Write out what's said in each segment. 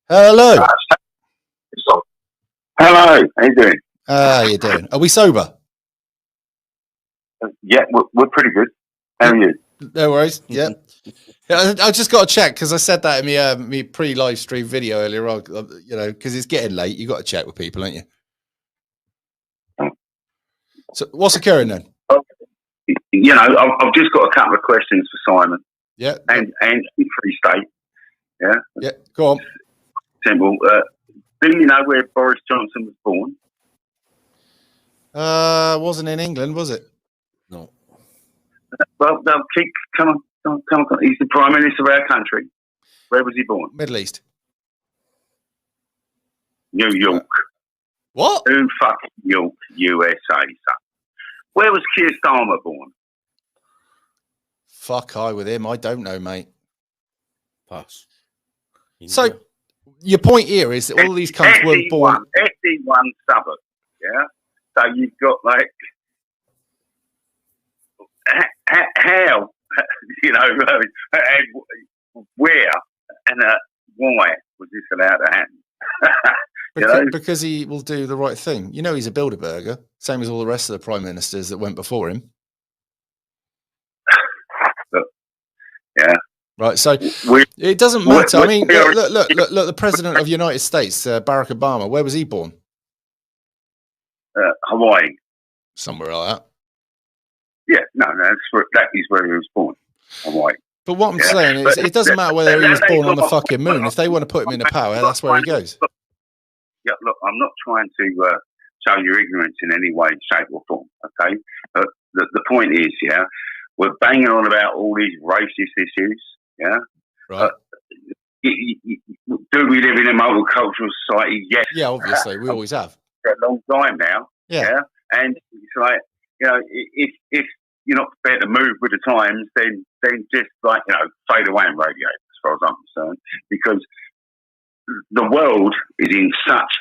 Hello. Hello, how you doing? How you doing? Are we sober? Yeah, we're pretty good. How are you? No worries. Yeah. I just got to check because I said that in me pre-live stream video earlier on. Because it's getting late. You got to check with people, don't you? So what's occurring then? I've just got a couple of questions for Simon. Yeah. And Free State. Yeah. Yeah. Go on. Simple. Do you know where Boris Johnson was born? Wasn't in England, was it? No. Well, come on. He's the Prime Minister of our country. Where was he born? Middle East. New York. What? In fucking York, USA, son. Where was Keir Starmer born? Fuck I with him. I don't know, mate. Pass. So, your point here is that all these cunts were born... SE1 suburb, yeah? So you've got, like... How, where and why was this allowed to happen? Because he will do the right thing. He's a Bilderberger, same as all the rest of the prime ministers that went before him. Yeah. Right, so it doesn't matter. I mean, look, the President of the United States, Barack Obama, where was he born? Hawaii. Somewhere like that. Yeah, no, that is where he was born, Hawaii. But what I'm saying is, it doesn't matter whether he was born on the fucking moon. If they want to put him into power, that's where he goes. Look, I'm not trying to show your ignorance in any way, shape or form, okay? But the point is, yeah, we're banging on about all these racist issues, yeah? Right. Do we live in a multicultural society? Yes. Yeah, obviously, we always have. For a long time now, yeah? And it's like, if you're not prepared to move with the times, then just fade away in radio, as far as I'm concerned, because the world is in such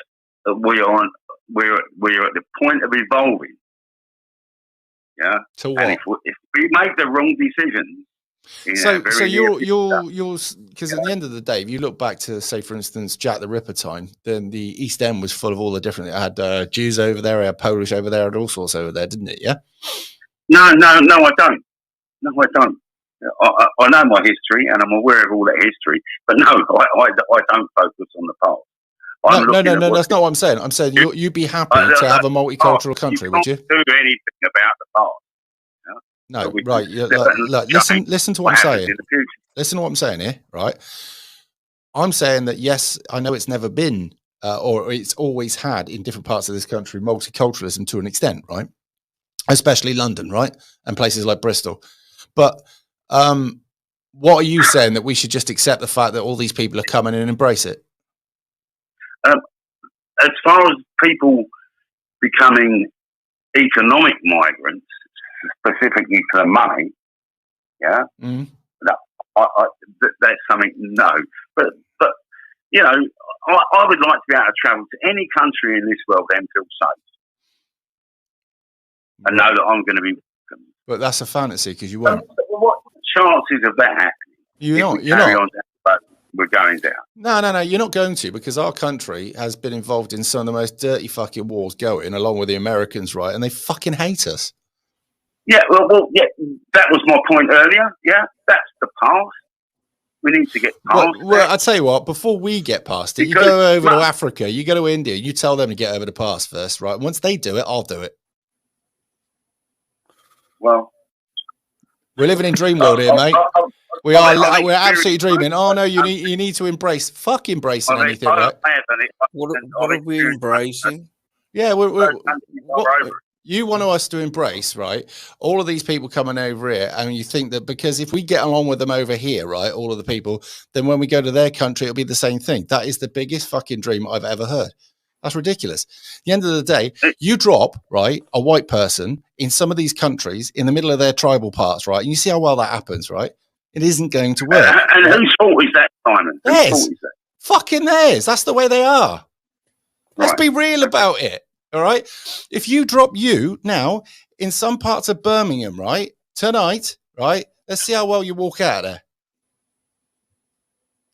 we're at the point of evolving. Yeah. To what? And if we make the wrong decisions. So you're because at the end of the day, if you look back to, say, for instance, Jack the Ripper time, then the East End was full of all the different. It had Jews over there, it had Polish over there, and all sorts over there, didn't it? Yeah. No, I don't. No, I don't. I know my history, and I'm aware of all that history. But no, I don't focus on the past. No, that's not what I'm saying. I'm saying you'd be happy to have a multicultural country, would you? Do anything about the past. No, right. Look, listen to what I'm saying. Listen to what I'm saying here, right? I'm saying that, yes, I know it's never been, or it's always had in different parts of this country, multiculturalism to an extent, right? Especially London, right? And places like Bristol. But what are you saying, that we should just accept the fact that all these people are coming and embrace it? As far as people becoming economic migrants, specifically for the money, yeah, that's something. No, but I would like to be able to travel to any country in this world and feel safe, and know that I'm going to be welcome. But that's a fantasy, because you won't. What chances of that happening? You're not. We're going down. No, you're not going to, because our country has been involved in some of the most dirty fucking wars going, along with the Americans, right? And they fucking hate us. Yeah, well, yeah, that was my point earlier. Yeah, that's the past. We need to get past Well, I'll tell you what, before we get past it, you go over to Africa, you go to India, you tell them to get over the past first, right? Once they do it, I'll do it. Well, we're living in dream world here, mate. We're absolutely dreaming. Oh no, you need to embrace. Fuck embracing anything, right? What are we embracing? Yeah, you want us to embrace, right? All of these people coming over here, and you think that because if we get along with them over here, right, all of the people, then when we go to their country, it'll be the same thing. That is the biggest fucking dream I've ever heard. That's ridiculous. At the end of the day, you drop, right, a white person in some of these countries in the middle of their tribal parts, right? And you see how well that happens, right? It isn't going to work. And whose fault is that, Simon? Theirs. Fucking theirs. That's the way they are. Let's be real about it. All right. If you drop you now in some parts of Birmingham, right, tonight, right, let's see how well you walk out of there.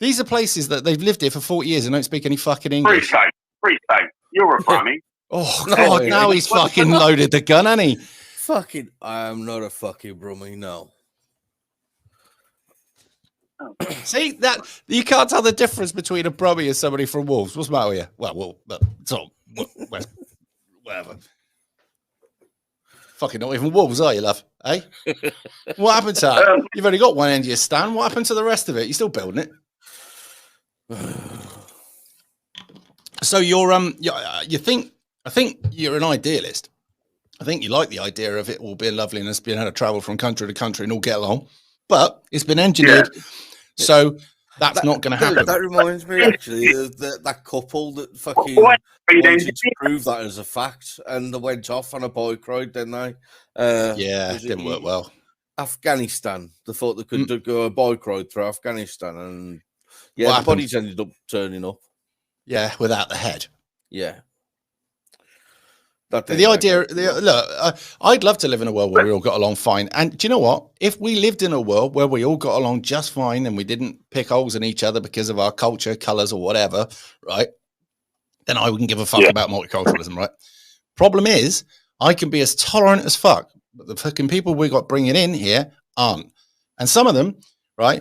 These are places that they've lived here for 40 years and don't speak any fucking English. Free state. You're a funny. Oh, God, now he's fucking loaded the gun, hasn't he? Fucking, I am not a fucking Brummie, no. See, that you can't tell the difference between a Brummie and somebody from Wolves. What's the matter with you? Well, it's all, whatever. Fucking not even Wolves, are you, love? Eh? What happened to that? You've only got one end of your stand. What happened to the rest of it? You're still building it. So you're I think you're an idealist. I think you like the idea of it all being lovely and being able to travel from country to country and all get along, but it's been engineered, so that's not going to happen. That reminds me, actually, of that couple that fucking wanted to prove that as a fact, and they went off on a bike ride, didn't they? It didn't work well. Afghanistan. They thought they could go a bike ride through Afghanistan, and the bodies ended up turning up. Yeah, without the head. Yeah. The idea, look, I'd love to live in a world where we all got along fine. And do you know what? If we lived in a world where we all got along just fine and we didn't pick holes in each other because of our culture, colours or whatever, right? Then I wouldn't give a fuck about multiculturalism, right? Problem is, I can be as tolerant as fuck, but the fucking people we got bringing in here aren't. And some of them, right?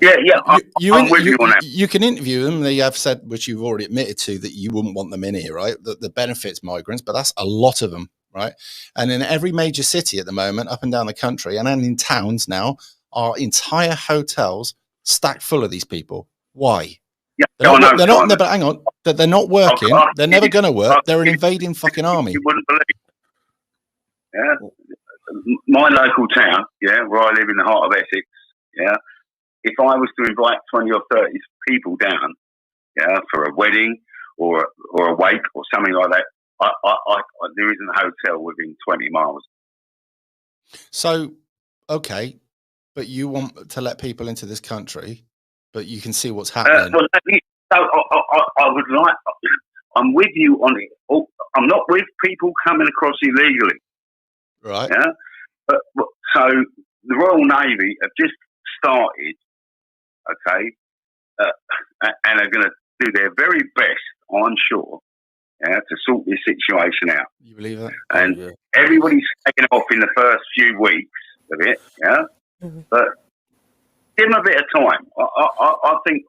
You can interview them. They have said, which you've already admitted to, that you wouldn't want them in here, right? The benefits migrants, but that's a lot of them, right? And in every major city at the moment, up and down the country, and in towns now, are entire hotels stacked full of these people. Why? Yeah, they're not. But hang on, they're not working. They're never going to work. They're an invading fucking army. You wouldn't believe. Yeah, my local town, where I live in the heart of Essex, if I was to invite 20 or 30 people down, for a wedding or a wake or something like that, there isn't a hotel within 20 miles. So, okay, but you want to let people into this country, but you can see what's happening. I would like. I'm with you on it. I'm not with people coming across illegally. Right. Yeah. But so the Royal Navy have just started. Okay, and are going to do their very best, I'm sure, to sort this situation out. You believe that? And everybody's taken off in the first few weeks of it, but give them a bit of time. I think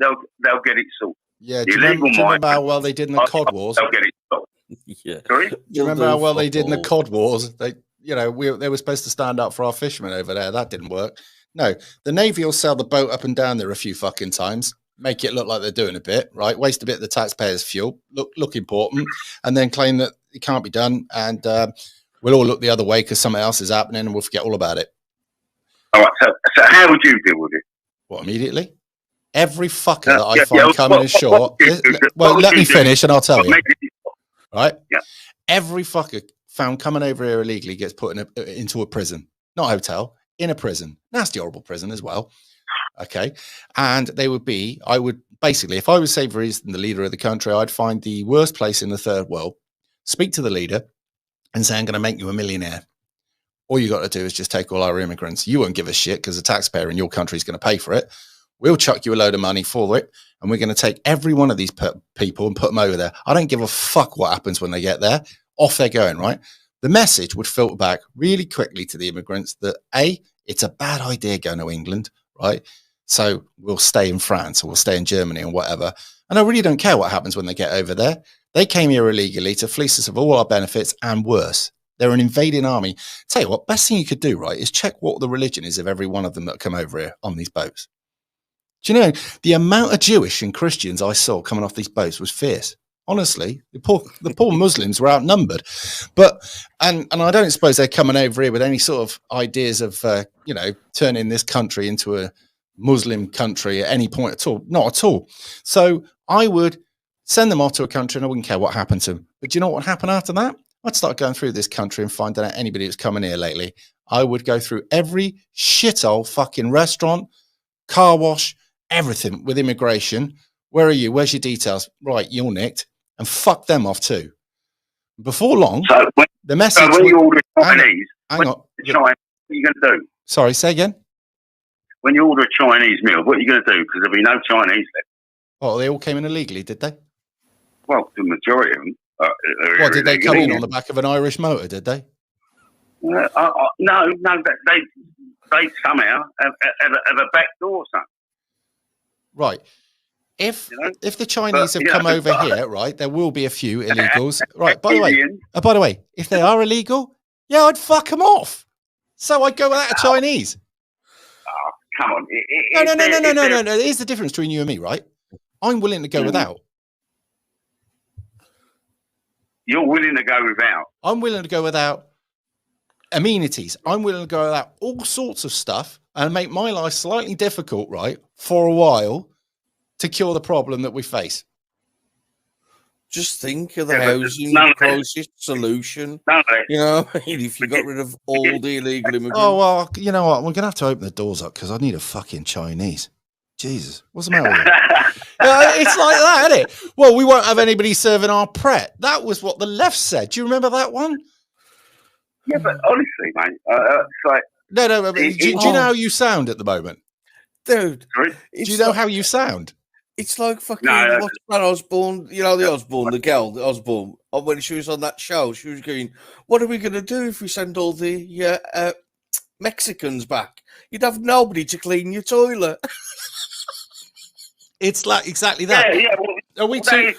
they'll get it sorted. Yeah, do you remember how well they did in the Cod Wars? They'll get it sorted. Yeah. Sorry? Do you remember how well they did in the Cod Wars? They were supposed to stand up for our fishermen over there. That didn't work. No, the Navy will sail the boat up and down there a few fucking times, make it look like they're doing a bit, right? Waste a bit of the taxpayers' fuel, look important, and then claim that it can't be done, and we'll all look the other way because something else is happening, and we'll forget all about it. All right, so how would you deal with it? What, immediately? Every fucker that I find coming ashore... let me finish and I'll tell you. Right? Yeah. Every fucker found coming over here illegally gets put into a prison. Not a hotel, in a prison. Nasty, horrible prison as well. Okay. And I would basically, if I was Sainsbury's and the leader of the country, I'd find the worst place in the third world, speak to the leader and say, I'm going to make you a millionaire. All you got to do is just take all our immigrants. You won't give a shit because the taxpayer in your country is going to pay for it. We'll chuck you a load of money for it, and we're going to take every one of these people and put them over there. I don't give a fuck what happens when they get there. Off they're going, right? The message would filter back really quickly to the immigrants that, A, it's a bad idea going to England, right? So we'll stay in France or we'll stay in Germany or whatever. And I really don't care what happens when they get over there. They came here illegally to fleece us of all our benefits and worse. They're an invading army. Tell you what, best thing you could do, right, is check what the religion is of every one of them that come over here on these boats. Do you know, the amount of Jewish and Christians I saw coming off these boats was fierce. Honestly, the poor Muslims were outnumbered. But, and I don't suppose they're coming over here with any sort of ideas of, turning this country into a Muslim country at any point at all. Not at all. So I would send them off to a country and I wouldn't care what happened to them. But do you know what would happen after that? I'd start going through this country and finding out anybody who's coming here lately. I would go through every shithole fucking restaurant, car wash, everything with immigration. Where are you? Where's your details? Right, you're nicked. And fuck them off too. Before long, the message... So when you order Chinese, hang on. What are you going to do? Sorry, say again? When you order a Chinese meal, what are you going to do? Because there'll be no Chinese left. Oh, they all came in illegally, did they? Well, the majority of them. What, did they come in on the back of an Irish motor, did they? No, they somehow have a back door or something. Right. If the Chinese have come over here, right, there will be a few illegals. Right, by the way, if they are illegal, yeah, I'd fuck them off. So I'd go without a Chinese. Oh, come on. No. Here's the difference between you and me, right? I'm willing to go without. You're willing to go without? I'm willing to go without amenities. I'm willing to go without all sorts of stuff and make my life slightly difficult, right, for a while to cure the problem that we face. Just think of the housing crisis solution. You know, if you got rid of all the illegal immigrants. Oh, well, you know what? We're going to have to open the doors up because I need a fucking Chinese. Jesus, what's the matter with you? It's like that, isn't it? Well, we won't have anybody serving our Pret. That was what the left said. Do you remember that one? Yeah, but honestly, mate, it's like... No, do you know how you sound at the moment? Dude. Do you know how you sound? It's like fucking what's that Osborne, you know, the Osborne, the girl, the Osborne, when she was on that show, she was going, what are we going to do if we send all the Mexicans back? You'd have nobody to clean your toilet. It's like exactly that. Yeah. Well, are we too?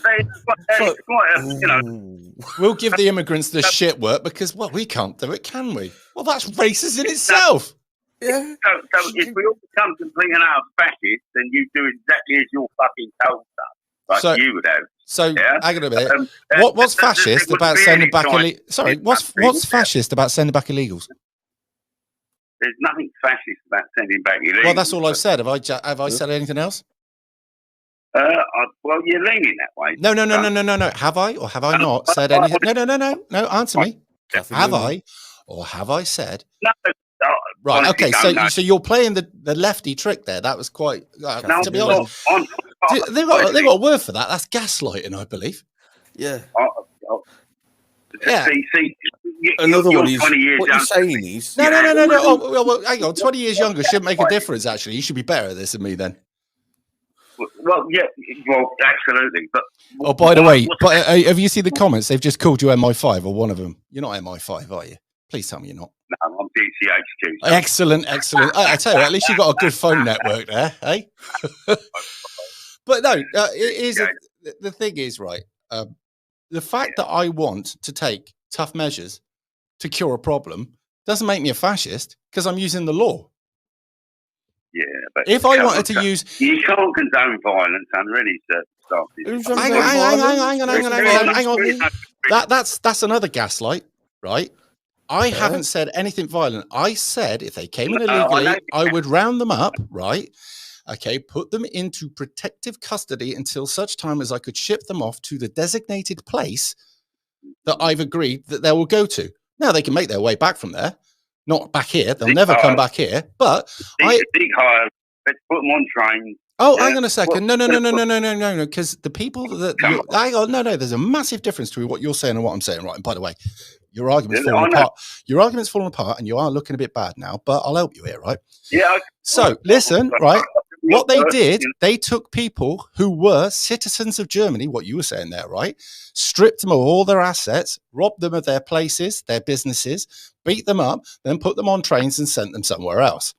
We'll give the immigrants the shit work because, well, we can't do it, can we? Well, that's racist in itself. Yeah. So if we all become complete and utter fascists, then you do exactly as you're fucking told, like you would have. So, hang on a minute. What's fascist about sending back illegals? Sorry, what's fascist about sending back illegals? There's nothing fascist about sending back illegals. Well, that's all I've said. Have I said anything else? Well, you're leaning that way. No. Have I or have I not said anything? No. Answer me. Have I or have I said? No. Right. Okay. So you're playing the lefty trick there. That was quite. To be honest, they got a word for that. That's gaslighting, I believe. Yeah. Yeah. See, another one is what you're saying is no. Oh, well, hang on. 20 years younger shouldn't make a difference. Actually, you should be better at this than me then. Well, yeah, well, absolutely. But by the way, have you seen the comments? They've just called you MI5 or one of them. You're not MI5, are you? Please tell me you're not. No, I'm DCHQ. Excellent. I tell you, at least you got a good phone network there, eh? But no, the thing is, right? The fact that I want to take tough measures to cure a problem doesn't make me a fascist because I'm using the law. Yeah, but if I wanted to use, you can't condone violence under any circumstances. Hang on. That's another gaslight, right? I haven't said anything violent. I said if they came in illegally, I would round them up, right? Okay, put them into protective custody until such time as I could ship them off to the designated place that I've agreed that they will go to. Now they can make their way back from there. Not back here. They'll never come back here. But let's put them on trains. Oh, hang on a second. No. Because the people that hang on, no. There's a massive difference between what you're saying and what I'm saying. Right. And by the way, your argument's falling apart. Your argument's falling apart, and you are looking a bit bad now. But I'll help you here, right? Yeah. So listen, right. What they did, they took people who were citizens of Germany, what you were saying there, right? Stripped them of all their assets, robbed them of their places, their businesses, beat them up, then put them on trains and sent them somewhere else.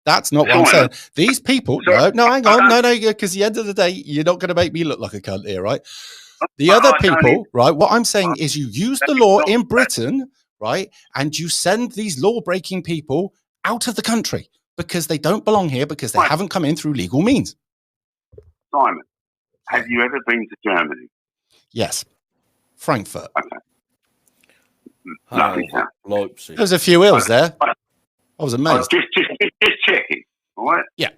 That's not what I'm saying. These people, no, hang on, no, because at the end of the day, you're not going to make me look like a cunt here, right? The other people, right, what I'm saying is you use the law in Britain, right, and you send these law-breaking people out of the country. Because they don't belong here because they haven't come in through legal means. Simon, have you ever been to Germany? Yes. Frankfurt. Okay. Lovely town. Leipzig. There's a few hills there. I was amazed. Just checking, all right? Yeah.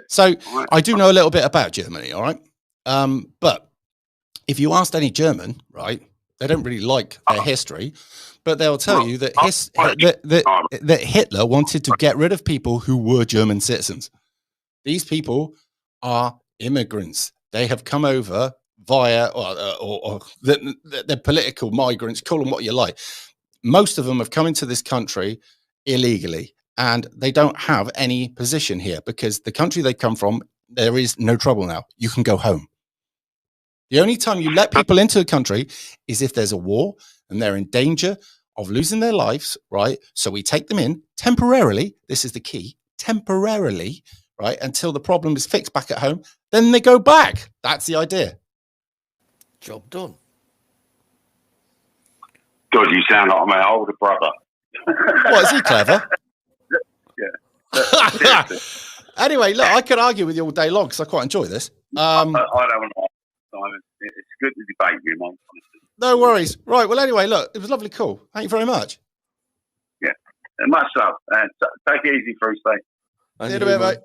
So I do know a little bit about Germany, all right? But if you asked any German, right, they don't really like their history. But they'll tell you that that Hitler wanted to get rid of people who were German citizens. These people are immigrants. They have come over via or the political migrants, call them what you like. Most of them have come into this country illegally, and they don't have any position here because the country they come from there is no trouble now. You can go home. The only time you let people into the country is if there's a war and they're in danger of losing their lives, right? So we take them in temporarily. This is the key, temporarily, right? Until the problem is fixed back at home. Then they go back. That's the idea. Job done. God, you sound like my older brother. What, is he clever? Yeah. Anyway, look, I could argue with you all day long because I quite enjoy this. I don't want to. It's good to debate you, man. No worries. Right. Well, anyway, look, it was lovely call. Thank you very much. Yeah. Much love. And take it easy, Bruce. See you in a bit, mate.